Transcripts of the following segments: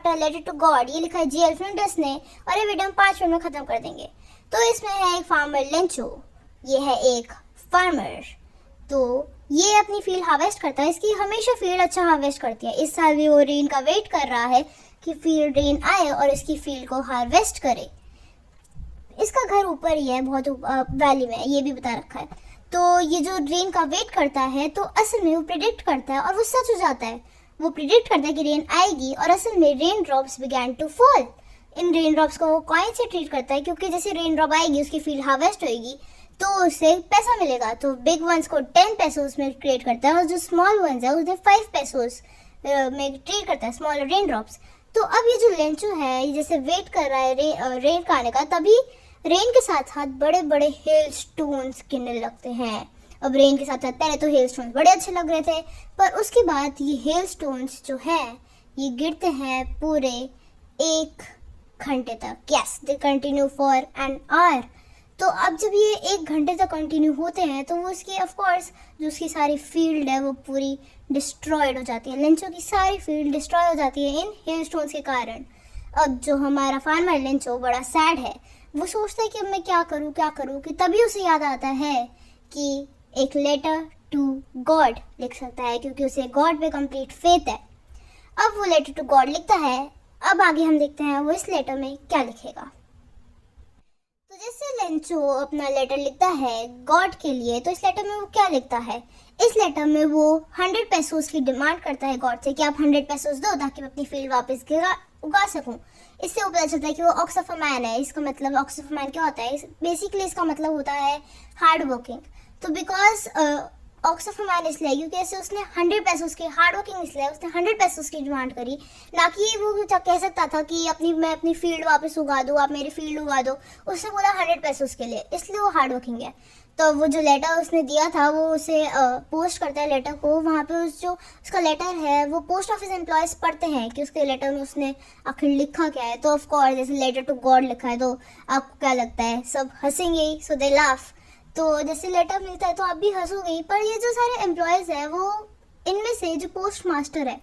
Chapter letter to God, ये लिखा है जी एल्फ्रेंडस ने और ये वीडियो हम 5 मिनट में खत्म कर देंगे। तो इसमें है एक फार्मर लेंचो, ये है एक फार्मर, तो ये अपनी फील्ड हार्वेस्ट करता है। इसकी हमेशा फील्ड अच्छा हार्वेस्ट करती है। इस साल भी वो रेन का वेट कर रहा है कि फील्ड रेन आए और इसकी फील्ड को हार्वेस्ट करे। इसका घर ऊपर ही है, बहुत वैली में, ये भी बता रखा है। तो ये जो रेन का वेट करता है तो असल में वो प्रिडिक्ट करता है और वो सच हो जाता है। वो प्रिडिक्ट करता है कि रेन आएगी और असल में rain drops began to fall. इन रेन ड्रॉप्स को वो कॉइन से ट्रीट करता है क्योंकि जैसे रेन ड्रॉप आएगी उसकी फील्ड हार्वेस्ट होएगी तो उससे पैसा मिलेगा। तो बिग वंस को 10 पैसोस में क्रिएट करता है और जो स्मॉल वंस है उसे 5 पैसोस में ट्रीट करता है, स्मॉल रेन ड्रॉप्स। तो अब ये जो लेंचो है ये जैसे वेट कर रहा है रेन का आने का, तभी रेन के साथ साथ बड़े बड़े हेल स्टोन्स गिरने लगते हैं। अब रेन के साथ साथ पहले तो हेल स्टोन्स बड़े अच्छे लग रहे थे, पर उसके बाद ये हेल स्टोन्स जो है ये गिरते हैं पूरे 1 घंटे तक। Yes, they continue for an hour. तो अब जब ये 1 घंटे तक कंटिन्यू होते हैं तो वो उसकी ऑफकोर्स जो उसकी सारी फील्ड है वो पूरी डिस्ट्रॉयड हो जाती है। लेंचो की सारी फील्ड डिस्ट्रॉय हो जाती है इन हेल स्टोन्स के कारण। अब जो हमारा फार्मर लेंचो बड़ा सैड है, वो सोचता है कि अब मैं क्या करूँ कि तभी उसे याद आता है कि एक लेटर टू गॉड लिख सकता है क्योंकि उसे गॉड पे कंप्लीट फेथ है। अब वो लेटर टू गॉड लिखता है। अब आगे हम देखते हैं वो इस लेटर में क्या लिखेगा। तो जैसे लेंचो अपना लेटर लिखता है गॉड के लिए, तो इस लेटर में वो क्या लिखता है? इस लेटर में वो 100 पैसोस की डिमांड करता है गॉड से कि आप 100 पैसोस दो ताकि मैं अपनी फील्ड वापस उगा सकूं। इससे वो पता चलता है कि वो ऑक्स ऑफ अ मैन है। इसका मतलब ऑक्स ऑफ अ मैन क्या होता है? बेसिकली इसका मतलब होता है हार्ड वर्किंग। तो because ox of a man इसलिए क्योंकि ऐसे उसने 100 पैसोस की हार्ड वर्किंग, इसलिए उसने 100 पैसोस की डिमांड करी, ना कि वो कह सकता था कि मैं अपनी फील्ड वापस उगा दूँ, आप मेरी फील्ड उगा दो। उसने बोला 100 पैसोस के लिए, इसलिए वो हार्ड वर्किंग है। तो वो जो लेटर उसने दिया था वो उसे पोस्ट करता है लेटर को। वहाँ पे जो उसका लेटर है वो पोस्ट ऑफिस एम्प्लॉयज़ पढ़ते हैं कि उसके लेटर में उसने आखिर लिखा क्या है। तो ऑफ कोर्स जैसे लेटर टू गॉड लिखा है तो आपको क्या लगता है? सब हंसेंगे, सो दे लाफ। तो जैसे लेटर मिलता है तो आप भी हंसोगे। पर ये जो सारे एम्प्लॉयज़ है वो इनमें से जो पोस्ट मास्टर है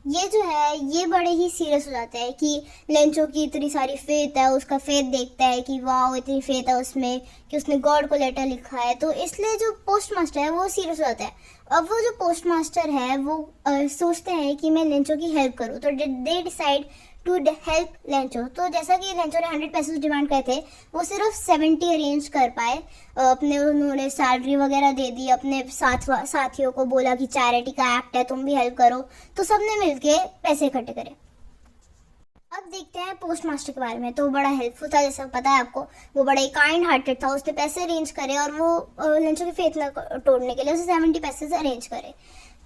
ये जो है ये बड़े ही सीरियस हो जाते हैं कि लेंचो की इतनी सारी फेथ है, उसका फेथ देखता है कि वाह इतनी फेथ है उसमें कि उसने गॉड को लेटर लिखा है। तो इसलिए जो पोस्ट मास्टर है वो सीरियस हो जाता है। अब वो जो पोस्ट मास्टर है वो सोचते हैं कि मैं लेंचो की हेल्प करूँ, तो they decide to help Lencho. तो जैसा कि लेंचो ने 100 पैसे डिमांड करे थे वो सिर्फ 70 अरेंज कर पाए। अपने उन्होंने सैलरी वगैरह दे दी, अपने साथियों को बोला कि चैरिटी का एक्ट है तुम भी हेल्प करो, तो सबने मिलके पैसे इकट्ठे करे। अब देखते हैं पोस्ट मास्टर के बारे में। तो बड़ा हेल्पफुल था, जैसा पता है आपको, वो बड़ा ही काइंड हार्टेड था। उसने पैसे अरेंज करे और वो लेंचो की फेथ न तोड़ने के लिए उसे 70 पैसे अरेंज करे।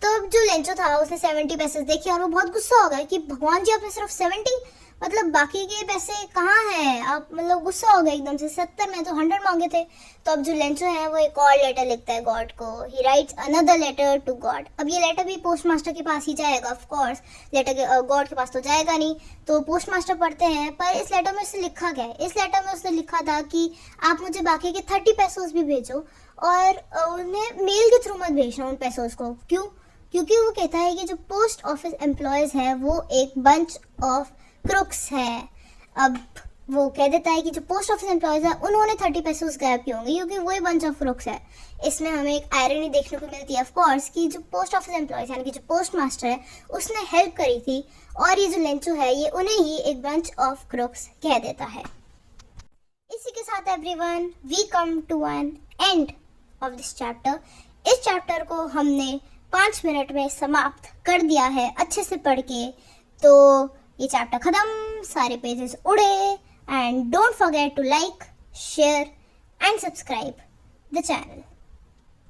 तो अब जो लेंचो था उसने 70 पैसे देखे और वो बहुत गुस्सा हो गया कि भगवान जी आपने सिर्फ 70, मतलब बाकी के पैसे कहाँ हैं? आप मतलब गुस्सा हो गया एकदम से। 70 में तो 100 मांगे थे। तो अब जो लेंचो है वो एक और लेटर लिखता है गॉड को। He writes another letter to God. अब ये लेटर भी पोस्ट मास्टर के पास ही जाएगा, ऑफ कोर्स लेटर गॉड के पास तो जाएगा नहीं। तो पोस्ट मास्टर पढ़ते हैं, पर इस लेटर में उसने लिखा क्या है? इस लेटर में उसने लिखा था कि आप मुझे बाकी के 30 पैसोस भी भेजो और उन्हें मेल के थ्रू मत भेजना उन पैसोस को। क्यों? क्योंकि वो कहता है कि जो पोस्ट ऑफिस एम्प्लॉयज है वो एक बंच ऑफ क्रुक्स है। अब वो कह देता है कि जो पोस्ट ऑफिस एम्प्लॉयज है उन्होंने 30 पैसे उस गायब किए होंगे क्योंकि वही बंच ऑफ क्रुक्स है। इसमें हमें एक आयरनी देखने को मिलती है ऑफ कोर्स कि जो पोस्ट ऑफिस एम्प्लॉयज यानी कि जो पोस्ट मास्टर है उसने हेल्प करी थी और ये जो लेंचो है ये उन्हें ही एक बंच ऑफ क्रुक्स कह देता है। इसी के साथ everyone we come to an end of this chapter. इस चैप्टर को हमने 5 मिनट में समाप्त कर दिया है अच्छे से पढ़ के। तो ये चैप्टर खत्म, सारे पेजेस उड़े। And don't forget to like, share and subscribe the channel.